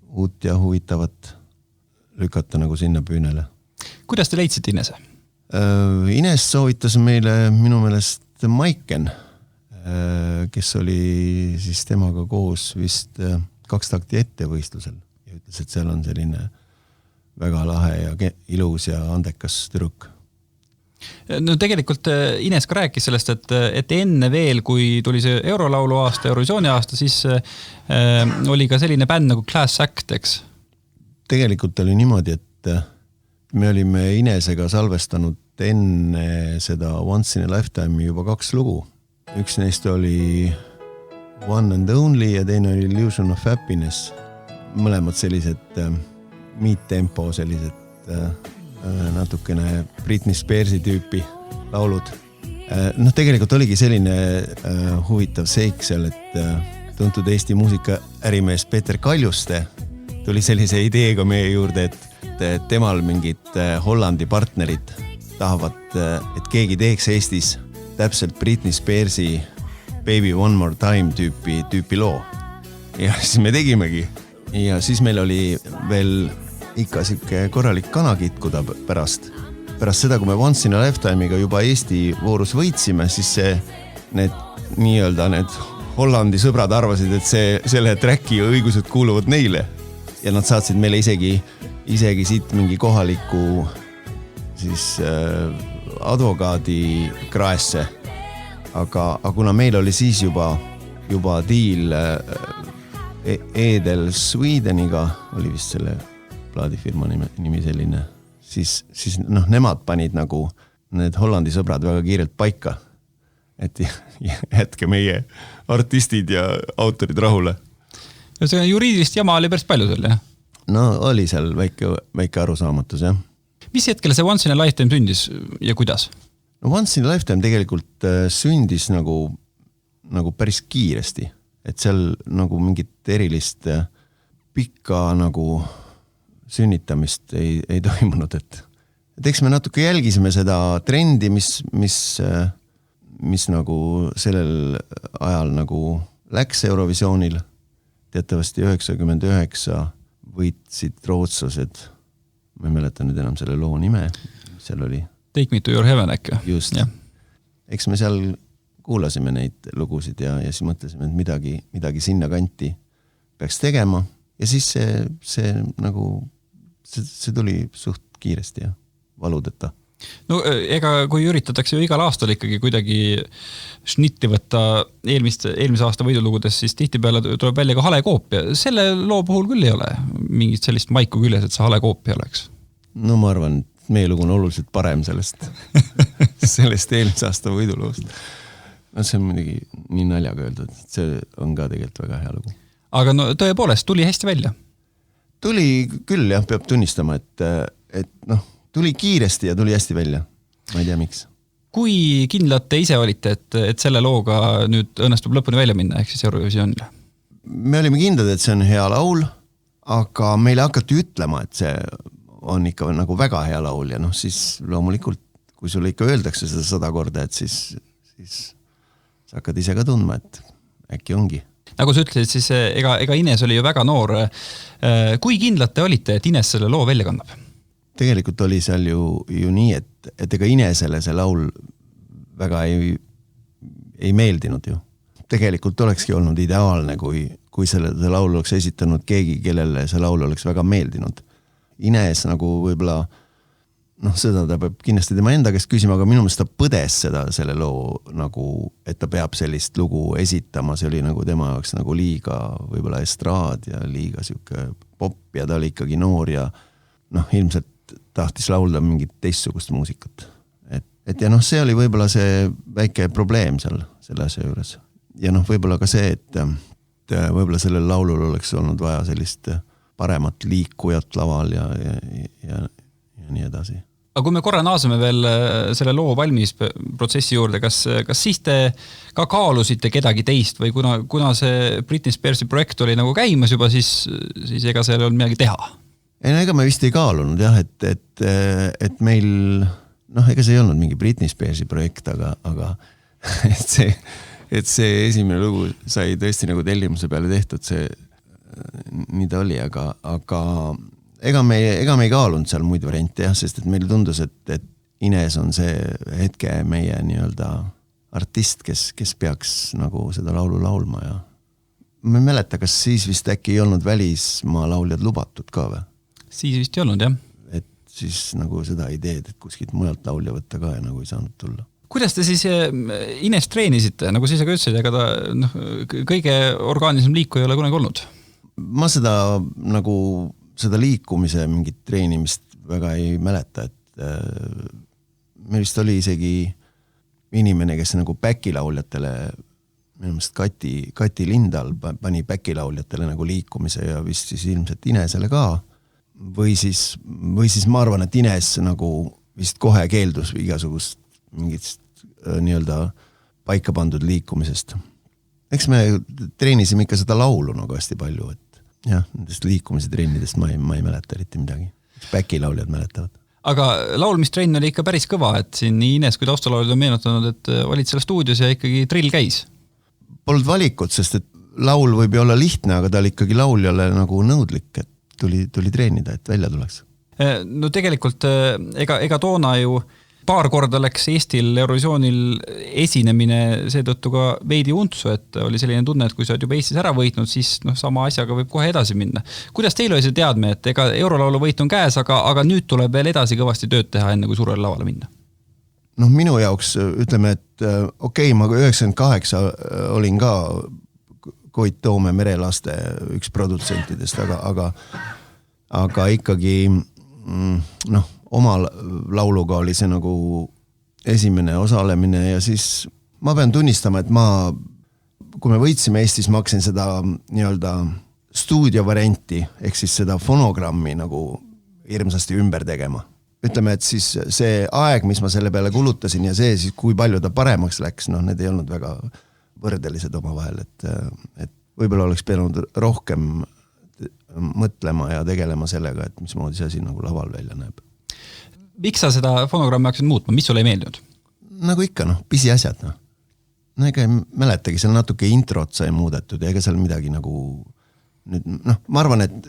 uut ja huvitavat lükata nagu sinna püünele. Kuidas te leidsite Inese? Ines soovitas meile minu meelest Maiken, kes oli siis temaga koos vist 2 takti ettevõistlusel ja ütles, et seal on selline väga lahe ja ilus ja andekas tüdruk. No tegelikult Ines ka rääkis sellest, et enne veel, kui tuli see Eurolaulu aasta, Eurovisiooni aasta, siis oli ka selline bänd nagu Class Act, eks? Tegelikult oli niimoodi, et me olime Inesega salvestanud enne seda Once in a Lifetime juba 2 lugu. Üks neist oli One and Only ja teine oli Illusion of Happiness. Mõlemad sellised mid-tempo, sellised natukene Britney Spearsi tüüpi laulud. Tegelikult oligi selline huvitav seik seal, et tuntud Eesti muusikaärimees Peeter Kaljuste tuli sellise ideega meie juurde, et temal mingid Hollandi partnerid tahavad, et keegi teeks Eestis täpselt Britney Spearsi Baby One More Time tüüpi loo. Ja siis me tegimegi. Ja siis meil oli veel ikka siuke korralik kanakitkuda pärast seda, kui me Once in a Lifetime'iga juba Eesti voorus võitsime, siis need Hollandi sõbrad arvasid, et selle tracki õigused kuuluvad neile. Ja nad saatsid meile isegi siit mingi kohaliku siis advokaadi kraesse. Aga kuna meil oli siis juba deal Edel Swedeniga, oli vist selle plaadifirma nimi selline, siis nemad panid nagu need Hollandi sõbrad väga kiirelt paika, et jätke meie artistid ja autorid rahule. See juriidilist jama oli päris palju seal, jah? No oli seal väike arusaamatus, jah. Mis hetkel see Once in a Lifetime sündis ja kuidas? No Once in a Lifetime tegelikult sündis nagu päris kiiresti, et seal nagu mingit erilist pikka nagu sünnitamist ei toimunud, et eks me natuke jälgisime seda trendi, mis nagu sellel ajal nagu läks Eurovisioonil. Teatavasti 99 võitsid rootslased, ma ei mäleta nüüd enam selle loo nime, seal oli Take Me to Your Heaven äkki. Just. Ja. Eks me seal kuulasime neid lugusid ja siis mõtlesime, et midagi sinna kanti peaks tegema ja siis see tuli suht kiiresti ja valudeta. No ega kui üritatakse ju igal aastal ikkagi kuidagi šnitti võtta eelmise aasta võidulugudes, siis tihtipeale tuleb välja ka halekoopia. Selle loo puhul küll ei ole mingit sellist maiku küljes, et see halekoopia oleks. No ma arvan, et meie lugu on oluliselt parem sellest eelmise aasta võiduloost. No see on muidugi nii naljaga öeldud, et see on ka tegelikult väga hea lugu. Aga no tõepoolest, tuli hästi välja? Tuli küll, jah, peab tunnistama, et noh, tuli kiiresti ja tuli hästi välja. Ma ei tea, miks. Kui kindlad te ise olite, et selle looga nüüd õnnestub lõpuni välja minna, ehk siis Eurovisioonile? Me olime kindlad, et see on hea laul, aga meile hakati ütlema, et see on ikka nagu väga hea laul ja noh, siis loomulikult, kui sulle ikka öeldakse seda 100 korda, et siis sa hakkad ise ka tundma, et äkki ongi. Nagu sa ütlesid, siis ega Ines oli ju väga noor. Kui kindlad te olite, et Ines selle loo välja kannab? Tegelikult oli seal ju nii, et ega Inesele see laul väga ei meeldinud ju. Tegelikult olekski olnud ideaalne, kui selle laul oleks esitanud keegi, kellele see laul oleks väga meeldinud. Ines nagu võibolla, noh, seda ta peab kindlasti tema enda käest küsima, aga minu meelest ta põdes selle loo nagu, et ta peab sellist lugu esitama, see oli nagu tema jaoks nagu liiga võibolla estraad ja liiga siuke pop ja ta oli ikkagi noor ja noh, ilmselt tahtis laulda mingit teistsugust muusikat. Et ja noh, see oli võibolla see väike probleem selle asja juures. Ja noh, võibolla ka see, et võibolla sellel laulul oleks olnud vaja sellist paremat liikujat laval ja nii edasi. Aga kui me korra naaseme veel selle loo valmisprotsessi juurde, kas siis te ka kaalusite kedagi teist või kuna see Britney Spearsi projekt oli nagu käimas juba, siis ega seal ei olnud midagi teha? Ega me vist ei kaalunud jah, et meil, noh, ega see ei olnud mingi Britney Spearsi projekt, aga et see esimene lugu sai tõesti nagu tellimuse peale tehtud, see nii ta oli, aga ega me ei kaalunud seal muid variante jah, sest et meil tundus, et Ines on see hetke meie nii-öelda artist, kes peaks nagu seda laulu laulma ja ma ei mäleta, kas siis vist äkki ei olnud välismaa lauljad lubatud ka või? Siis vist ei olnud, jah. Et siis nagu seda ideed, et kuskilt mujalt laulja võtta ka ja nagu ei saanud tulla. Kuidas te siis Ines treenisite? Nagu siis aga ütlesid, ega ta kõige orgaanilisem liikuja ei ole kunagi olnud? Ma seda liikumise mingit treenimist väga ei mäleta, et meil vist oli isegi inimene, kes nagu päkilauljatele, minu meelest Kati Lindal pani päkilauljatele nagu liikumise ja vist siis ilmselt Inesele ka. Või siis ma arvan, et Ines nagu vist kohe keeldus igasugust mingit nii-öelda paika pandud liikumisest. Eks me treenisime ikka seda laulu nagu hästi palju, et jah, nendest liikumise trennidest ma ei mäleta eriti midagi. Päkilauljad mäletavad. Aga laulmistrenn oli ikka päris kõva, et siin nii Ines kui taustalauljad on meenutanud, et olid seal stuudios ja ikkagi drill käis. Polnud valikut, sest et laul võib ju olla lihtne, aga ta oli ikkagi lauljale nagu nõudlik, et tuli treenida, et välja tuleks. No tegelikult ega toona ju paar korda läks Eestil Eurovisioonil esinemine seetõttu ka veidi untsu, et oli selline tunne, et kui sa oled juba Eestis ära võitnud, siis sama asjaga võib kohe edasi minna. Kuidas teil oli see teadme, et ega Eurolaulu võit on käes, aga nüüd tuleb veel edasi kõvasti tööd teha, enne kui suurele lavale minna? No minu jaoks ütleme, et okei, ma 98 olin ka Koit Toome Merelaste üks produtsentidest, aga ikkagi oma lauluga oli see nagu esimene osalemine ja siis ma pean tunnistama, et kui me võitsime Eestis, ma hakkasin seda nii-öelda stuudiovarianti ehk siis seda fonogrammi nagu hirmsasti ümber tegema. Ütleme, et siis see aeg, mis ma selle peale kulutasin ja see siis, kui palju ta paremaks läks, noh, need ei olnud väga võrdelised oma vahel, et võib-olla oleks pidanud rohkem mõtlema ja tegelema sellega, et mismoodi see asi nagu laval välja näeb. Miks sa seda fonogrammi hakkasid muutma? Mis sulle ei meeldinud? Nagu ikka, pisiasjad, No ega ei mäletagi, seal natuke introt sai muudetud ja ega seal midagi nagu nüüd, ma arvan, et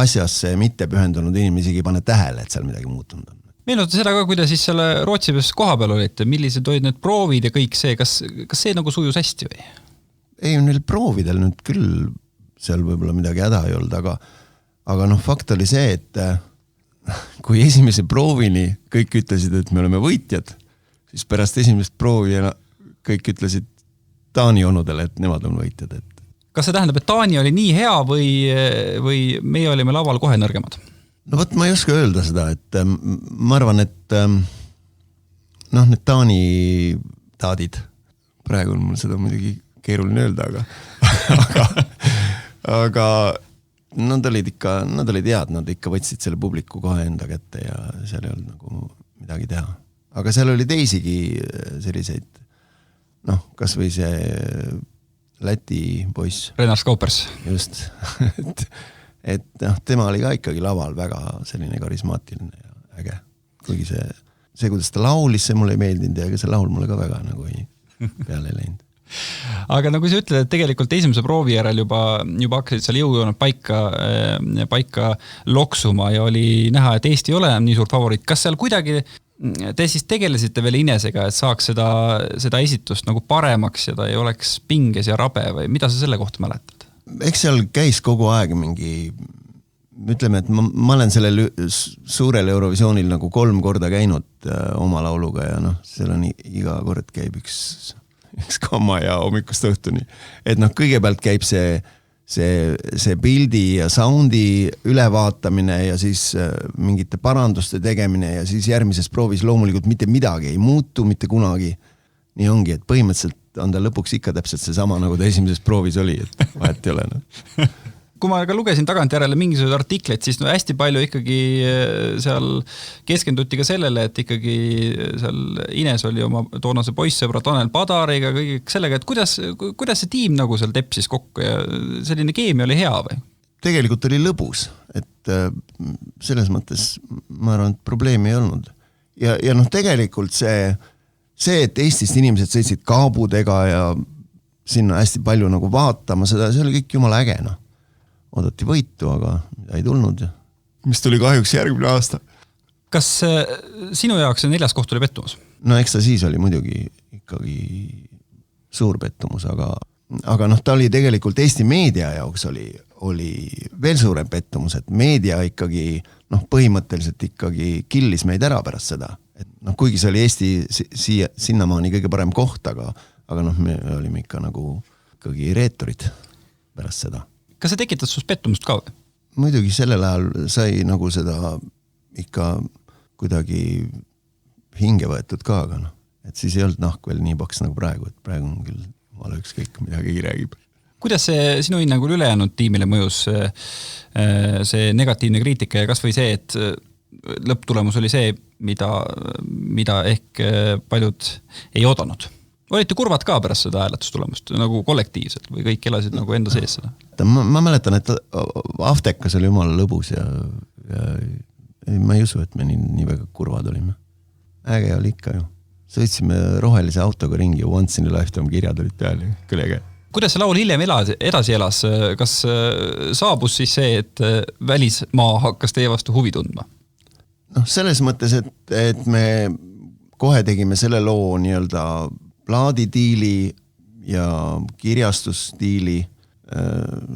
asjasse mitte pühendunud inimesigi ei pane tähele, et seal midagi muutunud on. Meenuta seda ka, kuidas siis selle Rootsi peas koha peal olite, millised olid need proovid ja kõik see, kas see nagu sujus hästi või? Ei, neil proovidel nüüd küll seal võib-olla midagi häda ei olnud, aga fakt oli see, et kui esimese proovini kõik ütlesid, et me oleme võitjad, siis pärast esimest proovi kõik ütlesid Taani onudele, et nemad on võitjad. Kas see tähendab, et Taani oli nii hea või meie olime laval kohe nõrgemad? No võt, ma ei oska öelda seda, et ma arvan, et need Taani taadid, praegu on mul seda muidugi keeruline öelda, aga nad olid head, nad ikka võtsid selle publiku kohe enda kätte ja seal ei olnud nagu midagi teha. Aga seal oli teisigi selliseid, kas või see Läti poiss. Renars Kaupers. Just, et tema oli ka ikkagi laval väga selline karismaatiline ja äge. Kuigi see, kuidas ta laulis, see mulle ei meeldinud ja see laul mulle ka väga nagu ei peale ei läinud. Aga nagu sa ütled, et tegelikult esimese proovi järel juba hakkasid seal jõujooned paika loksuma ja oli näha, et Eesti ei ole nii suur favoriit. Kas seal kuidagi te siis tegelesite veel Inesega, et saaks seda esitust nagu paremaks ja ta ei oleks pinges ja rabe või mida sa selle kohta mäletad? Eks seal käis kogu aeg mingi, ütleme, et ma olen sellel suurel Eurovisioonil nagu 3 korda käinud oma lauluga ja seal on iga kord käib üks kamma ja hommikust õhtuni. Et kõigepealt käib see pildi ja soundi ülevaatamine ja siis mingite paranduste tegemine ja siis järgmises proovis loomulikult mitte midagi ei muutu mitte kunagi. Nii ongi, et põhimõtteliselt on ta lõpuks ikka täpselt see sama, nagu ta esimeses proovis oli, et vahet ei ole. Kui ma ka lugesin tagantjärele mingisugused artikleid, siis hästi palju ikkagi seal keskenduti ka sellele, et ikkagi seal Ines oli oma toonase poissõbra Tanel Padariga, kõik sellega, et kuidas see tiim nagu seal tepsis kokku ja selline keemia oli hea või? Tegelikult oli lõbus, et selles mõttes ma arvan, et probleemi ei olnud. Ja tegelikult see, et Eestist inimesed sõitsid kaabudega ja sinna hästi palju nagu vaatama seda, see oli kõik jumala äge, Oodati võitu, aga ei tulnud. Mis tuli kahjuks järgmine aasta. Kas sinu jaoks see 4. koht oli pettumus? No eks ta siis oli muidugi ikkagi suur pettumus, aga ta oli tegelikult Eesti meedia jaoks oli veel suurem pettumus, et meedia ikkagi põhimõtteliselt ikkagi killis meid ära pärast seda. Et kuigi see oli Eesti sinnamaani kõige parem koht, aga me olime ikka nagu ikkagi reetorid pärast seda. Kas see tekitas sus pettumust ka või? Muidugi sellel ajal sai nagu seda ikka kuidagi hinge võetud ka, aga et siis ei olnud nahk veel nii paks nagu praegu, et praegu on küll vale ükskõik, mida keegi räägib. Kuidas see sinu hinnangul ülejäänud tiimile mõjus see negatiivne kriitika ja kas või see, et lõpptulemus oli see, mida ehk paljud ei oodanud? Olite kurvad ka pärast seda hääletustulemust nagu kollektiivselt või kõik elasid nagu enda sees seda? Ma mäletan, et Aftekas oli jumala lõbus ja ma ei usu, et me nii väga kurvad olime. Äge oli ikka ju. Sõitsime rohelise autoga ringi, once in a lifetime kirjad olid peal. Küll äge. Kuidas see laul hiljem edasi elas? Kas saabus siis see, et välismaa hakkas teie vastu huvi tundma? Selles mõttes, et me kohe tegime selle loo nii-öelda plaadidiili ja kirjastusdiili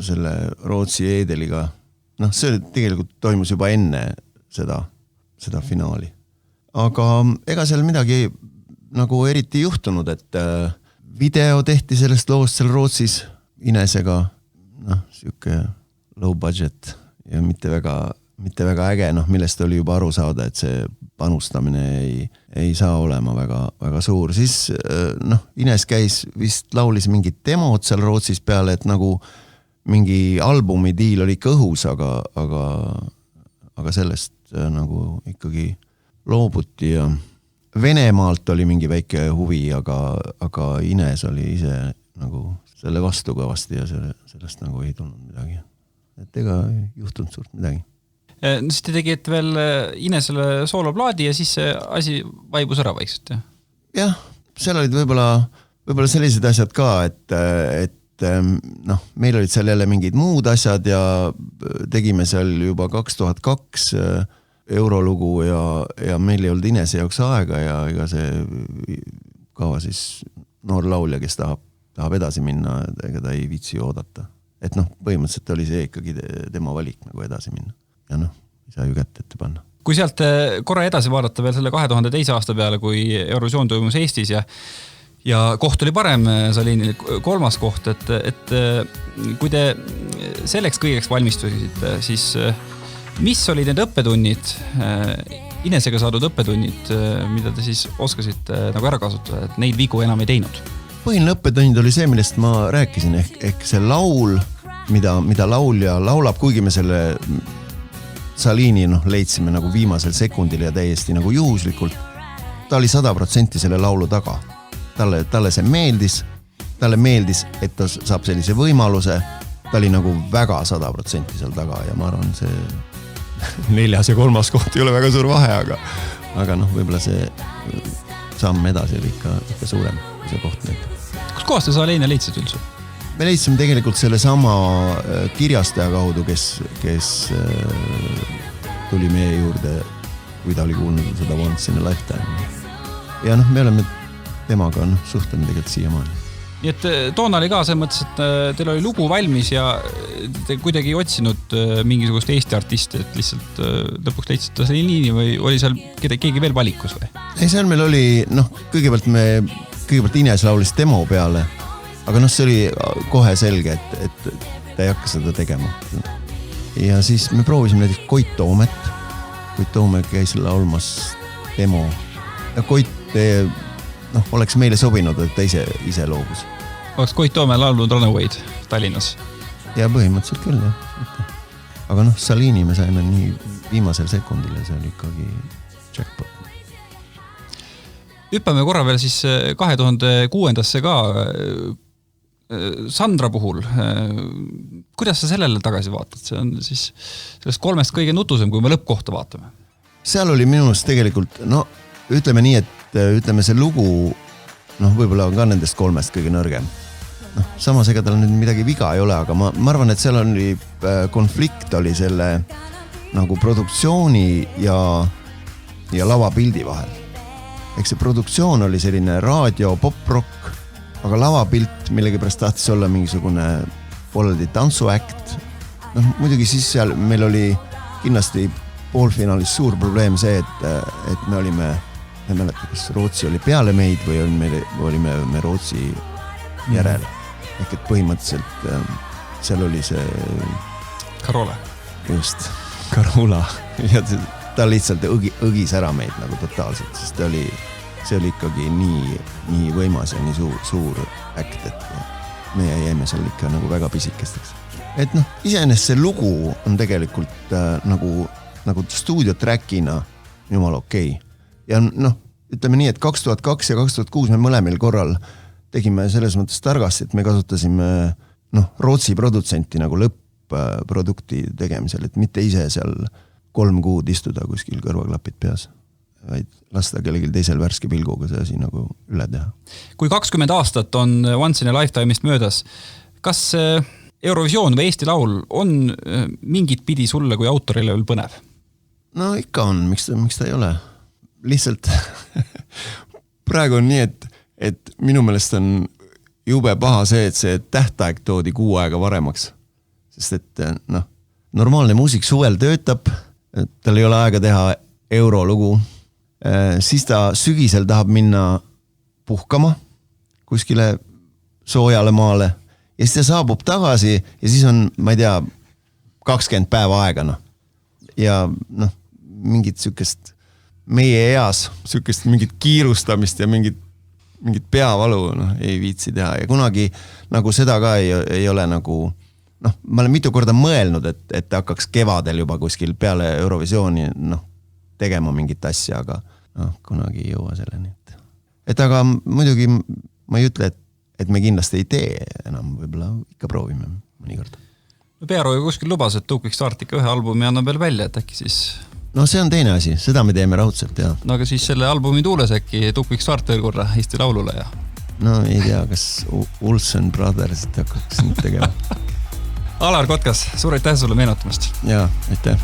selle Rootsi Edeliga. See tegelikult toimus juba enne seda finaali. Aga ega seal midagi nagu eriti juhtunud, et video tehti sellest loost seal Rootsis Inesega, siuke low budget ja mitte väga äge, millest oli juba aru saada, et see panustamine ei saa olema väga suur. Siis Ines käis vist laulis mingid demod seal Rootsis peale, et nagu mingi albumi diil oli ikka õhus, aga sellest nagu ikkagi loobuti ja Venemaalt oli mingi väike huvi, aga Ines oli ise nagu selle vastu kõvasti ja sellest nagu ei tulnud midagi. Et ega ei juhtunud suurt midagi. Siis te tegite veel Inesele sooloplaadi ja siis see asi vaibus ära vaikselt, jah? Jah, seal olid võib-olla sellised asjad ka, et meil olid seal jälle mingid muud asjad ja tegime seal juba 2002 eurolugu ja meil ei olnud Inese jaoks aega ja ega see kaua siis noor laulja, kes tahab edasi minna, ega ta ei viitsi oodata. Et põhimõtteliselt oli see ikkagi tema valik nagu edasi minna. Ja ei saa ju kätt ette panna. Kui sealt korra edasi vaadata veel selle 2002. aasta peale, kui Eurovisioon toimus Eestis ja koht oli parem, Salinil 3. koht, et kui te selleks kõigeks valmistusite, siis mis olid need õppetunnid, Inesega saadud õppetunnid, mida te siis oskasite nagu ära kasutada, et neid vigu enam ei teinud? Põhiline õppetund oli see, millest ma rääkisin, ehk see laul, mida laulja laulab, kuigi me selle Salini leidsime nagu viimasel sekundil ja täiesti nagu juhuslikult. Ta oli 100% selle laulu taga. Talle see meeldis, et ta saab sellise võimaluse. Ta oli nagu väga 100% seal taga ja ma arvan, see 4. ja 3. koht ei ole väga suur vahe, aga võib-olla see samm edasi oli ikka suurem kui see koht nüüd. Kus kohast te Salini leidsid üldse? Me leidsime tegelikult selle sama kirjastaja kaudu, kes tuli meie juurde, kui ta oli kuulnud seda Once in a Lifetime. Ja me oleme temaga suhtleme tegelikult siiamaani. Nii et toona oli ka see mõttes, et teil oli lugu valmis ja te kuidagi ei otsinud mingisugust Eesti artisti, et lihtsalt lõpuks leidsite Salini või oli seal keegi veel valikus või? Ei, seal meil oli, kõigepealt Ines laulis demo peale, aga see oli kohe selge, et ta ei hakka seda tegema. Ja siis me proovisime näiteks Koit Toomet. Koit Toome käis laulmas demo. Ja Koit oleks meile sobinud, et ta ise loobus. Oleks Koit Toome laulnud Runawayd Tallinnas? Ja põhimõtteliselt küll, jah. Aga Salini me saime nii viimasel sekundil ja see oli ikkagi jackpot. Hüppame korra veel siis 2006. ka Sandra puhul. Kuidas sa sellele tagasi vaatad? See on siis sellest 3 kõige nutusem, kui me lõppkohta vaatame. Seal oli minust tegelikult, ütleme nii, et ütleme see lugu, võib-olla on ka nendest 3 kõige nõrgem. Samas ega tal nüüd midagi viga ei ole, aga ma arvan, et seal oli konflikt oli selle nagu produktsiooni ja lavapildi vahel. Eks see produktsioon oli selline raadio pop-rock, aga lavapilt millegi pärast tahtis olla mingisugune pooleldi tantsuakt. Muidugi siis seal meil oli kindlasti poolfinaalis suur probleem see, et me olime, ma mäleta, kas Rootsi oli peale meid või olime me Rootsi järel. Ehk et põhimõtteliselt seal oli see Karola. Just, Karola. Ja ta lihtsalt õgis ära meid nagu totaalselt, sest see oli ikkagi nii võimas ja nii suur äkt, et meie jäime seal ikka nagu väga pisikesteks. Et iseenesest see lugu on tegelikult nagu stuudiotrackina jumal okei. Ja ütleme nii, et 2002 ja 2006 me mõlemil korral tegime selles mõttes targasti, et me kasutasime Rootsi produtsenti nagu lõpp-produkti tegemisel, et mitte ise seal 3 kuud istuda kuskil kõrvaklapid peas, vaid lasta kellelgi teisel värske pilguga see asi nagu üle teha. Kui 20 aastat on Once in a Lifetime'ist möödas, kas Eurovisioon või Eesti Laul on mingit pidi sulle kui autorile veel põnev? Ikka on, miks ta ei ole? Lihtsalt praegu on nii, et minu meelest on jube paha see, et see tähtaeg toodi 6 aega varemaks. Sest et normaalne muusik suvel töötab, tal ei ole aega teha eurolugu, siis ta sügisel tahab minna puhkama kuskile soojale maale ja siis ta saabub tagasi ja siis on, ma ei tea, 20 päeva aega. Ja mingit sükest meie eas, sükest mingit kiirustamist ja mingit peavalu ei viitsi teha ja kunagi nagu seda ka ei ole nagu ma olen mitu korda mõelnud, et hakkaks kevadel juba kuskil peale Eurovisiooni tegema mingit asja, aga kunagi ei jõua selleni. Et aga muidugi ma ei ütle, et me kindlasti ei tee enam, võib-olla ikka proovime mõnikord. Pearooja kuskil lubas, et Tuuk Start ikka ühe albumi annab veel välja, et äkki siis... No see on teine asi, seda me teeme raudselt, jah. No aga siis selle albumi tuules äkki Tuuk Start veel korra Eesti Laulule ja... No ei tea, kas Olsen Brothers hakkaks nüüd tegema. Alar Kotkas, suur aitäh sulle meenutamast. Jaa, aitäh.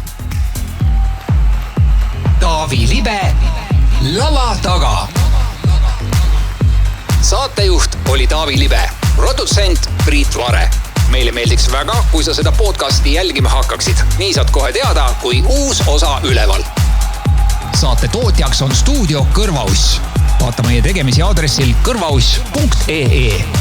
Taavi Libe lava taga. Saatejuht oli Taavi Libe, produtsent Priit Vare. Meile meeldiks väga, kui sa seda podcasti jälgima hakkaksid. Nii saad kohe teada, kui uus osa üleval. Saate tootjaks on stuudio Kõrvauss. Vaata meie tegemisi aadressil kõrvauss.ee.